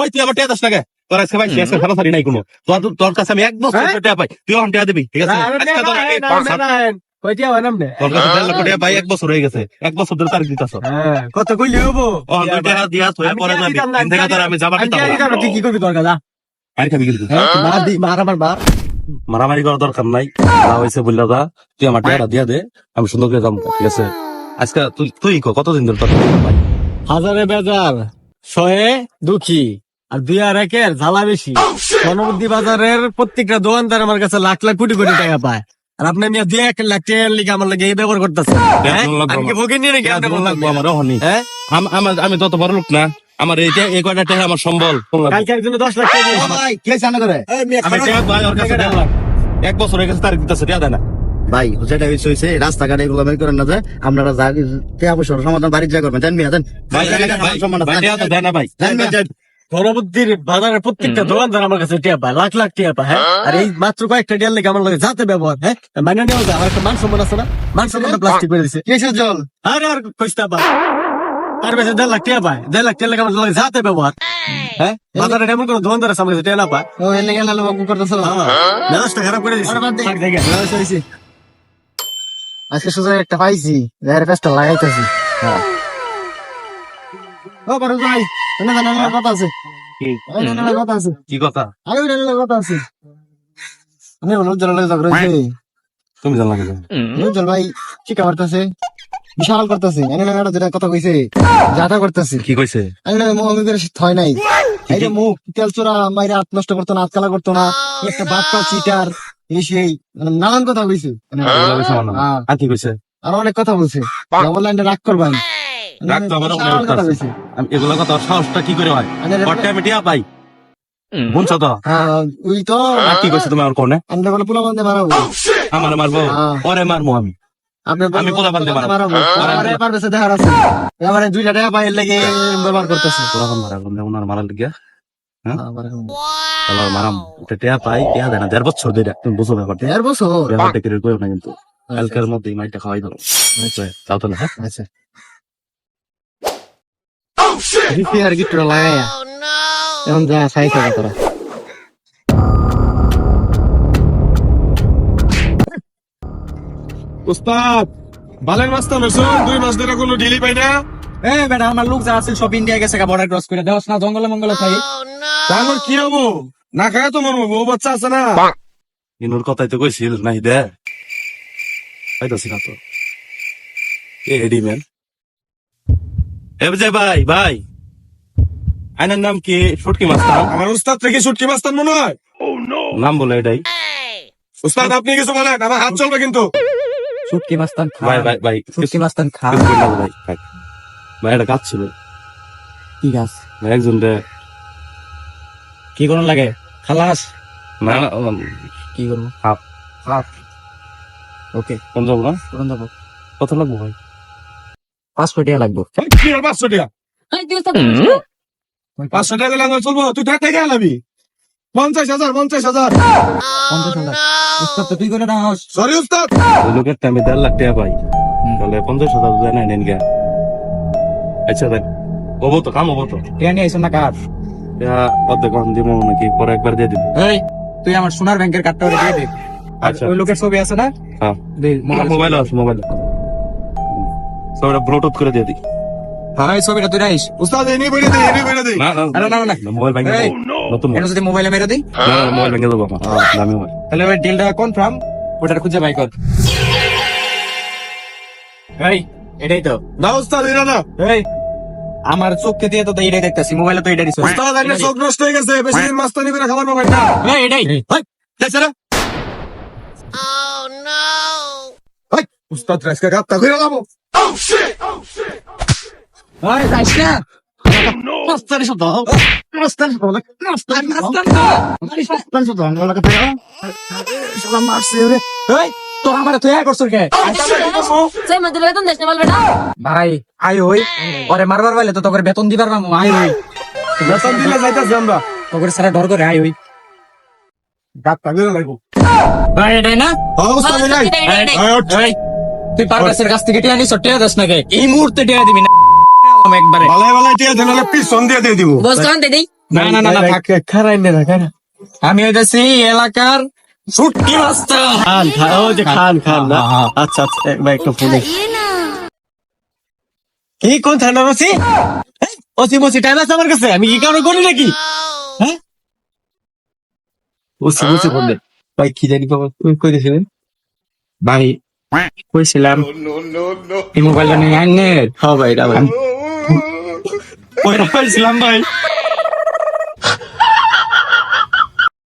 ওই তুই আমার টিয়া দাস টাকা তোর আজকে ভাই শেষ ভালো সারি নাই কোনো তোর কাছে আমি 1 বছর টিয়া পাই তুই আমার টিয়া দিবি ঠিক আছে কয়টিয়া হয় নামনে তোর কাছে 1.5 লাখ টাকা পাই 1 বছর হয়ে গেছে 1 বছর ধরে তারিখ দিতাছ কত কইলি হবো ও 2 টাকা দিয়া তুই পরে যাবি তিন টাকা তোর আমি যাবার দিতাম তুই কি করবি তোর কাছে আর খাবি কিন্তু মার আমার মার মারামারি করার দরকার নাই হয়েছে বললা যা তুই আমার টাকাটা দিয়া দে আমি সুন্দর করে যাবো ঠিক আছে আজকে তুই কতদিন ধরে তোর ভাই হাজারে বেজার শয়ে দুঃখী আর 2 ঝালা বেশি গণবুদ্ধি বাজারের প্রত্যেকটা দোকানদার আমার কাছে লাখ লাখ কোটি কোটি টাকা পায় আর আপনি মিয়া 2 লাখ টাকার লিগে আমার লাগে এই ব্যবহার করতেছেন আমি কি ভোগে নিয়ে নাকি আমার হনি আমি তত বড় লোক না আমার এই কয়টা টাকা আমার সম্বল কালকে একজনে 10 লাখ টাকা দিয়েছে ভাই কে জানা করে আমি টাকা ভাই ওর কাছে 1.5 লাখ 1 বছর হয়ে গেছে তারিখ দিতেছে টাকা দেয় না ভাই যেটা হয়েছে রাস্তাঘাটে এগুলো বের করেন না যে আপনারা সমাধান বাড়ির যা করবেন জানবি দেয় না ভাই গণবুদ্ধির বাজারের প্রত্যেকটা দোকানদার আমার কাছে টিয়া পায় লাখ লাখ টিয়া পায় হ্যাঁ আর এই মাত্র কয়েকটা টিয়ার লেগে আমার লাগে যাতে ব্যবহার হ্যাঁ মানে নেওয়া যায় আমার একটা মান সম্মান আছে না মান সম্মানটা প্লাস্টিক করে দিছে কিসের জল আর কইস্তা পায় আর বেশি 1.5 লাখ টিয়া পায় 1.5 লাখ টিয়া লেগে আমার লাগে যাতে ব্যবহার হ্যাঁ বাজারে এমন কোনো দোকানদার আছে আমার কাছে টিয়া না পায় ও এলে গেল বাবু করতেছিল মেজাজটা খারাপ করে দিছে আজকে সোজা একটা পাইছি যার কাজটা লাগাইতেছি ও পারু ভাই কথা আছে কথা আছে কি কথা আরে কথা আছে আমি অনুজ্জ্বল তুমি জানলা কেন অনুজ্জ্বল ভাই শিক্ষা করতেছে বিশাল করতেছে যেটা কথা কইছে যাতা করতেছে কি কইছে হয় নাই এই যে মুখ তেল চোরা মাইরে হাত নষ্ট করতো না হাত কালা করতো না একটা বাচ্চা চিটার এই সেই নানান কথা কইছে আর কি কইছে আর অনেক কথা বলছে অনলাইনে রাগ করবাই এগুলো কথা সাহসটা কি করে হয় আমি টিয়া পাই বুঝছো তো ওই তো আর কি কইছে তুমি আমার কোনে আমরা বলে পোলা বান্ধে মারাবো আমার মারবো ওরে মারবো আমি পোলা বান্ধে মারবো পারবে দেখার আছে এবার 2 টাকা পাইলে লেগে ব্যবহার করতেছে পোলা মারা ওনার মারার লিগা মারাম টিয়া পাই টিয়া দেয় না 1.5 বছর ধরে তুমি বুঝো ব্যাপারটা 1.5 বছর ব্যাপারটা কি কইও না কিন্তু কালকের মধ্যেই মাইটা খাওয়াই দাও তাও তো না আচ্ছা আর গিট্টু লাগাইয়া এখন যা সাই থাকা তোরা উস্তাদ বালের মাস্তা মেশন 2 মাস ধরে কোনো ডিলি পাই না বেটা আমার লোক যা আছে সব ইন্ডিয়া গেছে বর্ডার ক্রস করে দেওয়াস না জঙ্গলে মঙ্গলে থাই তাহলে কি হবো না খায় তো মরবো বউ বাচ্চা আছে না ইনুর কথাই তো কইছিল নাই দে পাইতাছি না তো এডি ম্যান যে ভাই আইনার নাম কি শুটকি মাস্তান আমার উস্তাদ থেকে শুটকি মাস্তান মনে হয় নাম বলে এটাই উস্তাদ আপনি কিছু বলেন আমার হাত চলবে কিন্তু শুটকি মাস্তান ভাই শুটকি মাস্তান খা ভাই একটা কাজ ছিল ঠিক আছে একজন কি করুন লাগে খালাস না কি করবো হাফ ওকে কোন যাবো না কোন যাবো কত লাগবো ভাই 500 টাকা লাগবো 500 টাকা 500 টাকা দিলে চলবো তুই টাকা লাবি 50,000 উস্তাদ তো তুই করে দাও সরি উস্তাদ ওই লোকের টাইমে 1.5 লাখ টাকা পাই তাহলে 50,000 দেয় না নেন গা আচ্ছা দেখ হবো তো কাম হবো তো টাকা নিয়ে আইসো না কার অর্ধেক দিব নাকি পরে একবার দিয়ে দিবি এই তুই আমার সোনার ব্যাংকের কার্ডটা ওরে দিয়ে দে আচ্ছা ওই লোকের ছবি আছে না হ্যাঁ দে মোবাইল আছে মোবাইল সবটা ব্লুটুথ করে দিয়ে দিই হ্যাঁ ছবিটা তুই রাইস উস্তাদ এনে বইরে দে না না মোবাইল ব্যাংকে নতুন এটা যদি মোবাইলে মেরে দিই না মোবাইল ব্যাংকে দেবো দামি মোবাইল তাহলে ওই ডিলটা কনফার্ম ওটা খুঁজে বাই কর এই এটাই তো না উস্তাদ এরা না এই আমার চোখকে দিয়ে তো এইটাই দেখতেছি মোবাইলে তো এইটাই দিছ উস্তাদ এর চোখ নষ্ট হয়ে গেছে বেশি দিন মাস্তানি করে খাবার মোবাইল না এই এটাই যাইছরা উস্তাদ রাইসকা গাপ্তা কইরা লাবো ওই যাইস না মাস্তানি শব্দ মাস্তানি শব্দ সালাম মারছে রে এই তো আমার তুই আর করছস কে সেই মধ্যে বেতন দেশ নেবাল বেটা ভাই আই হই ওরে মারবার বাইলে তো তোকে বেতন দিবার মামু আই হই বেতন দিলে যাইতাছি আমরা তোকে সারা ডর করে আই হই গাপ্তা কইরা লাগবো ভাই এটাই না উস্তাদ নাই এই তুই পারকাসের কাছ থেকে টিয়া নিছ টিয়া দাস না কে এই মুহূর্তে টিয়া দিবি না একবারে ভালো টিয়া দেন পিছন দিয়ে দিব বস কান দে দেই না না না না থাক। খারাই না খারা আমি হইতেছি এলাকার সুটকি মাস্টার। খান খান ও যে খান খান না আচ্ছা আচ্ছা ভাই একটু ফোনে কি কোন থানা বসি ওসি বসি টাইম আছে আমার কাছে আমি কি কারো করি নাকি হ্যাঁ ওসি বসি ফোন দে ভাই কি জানি বাবা তুমি কই দিছিলেন ভাই কইছিলাম এই মোবাইলটা নিয়ে আইনে হ্যাঁ ভাই এটা ভাই কইরা পাইছিলাম ভাই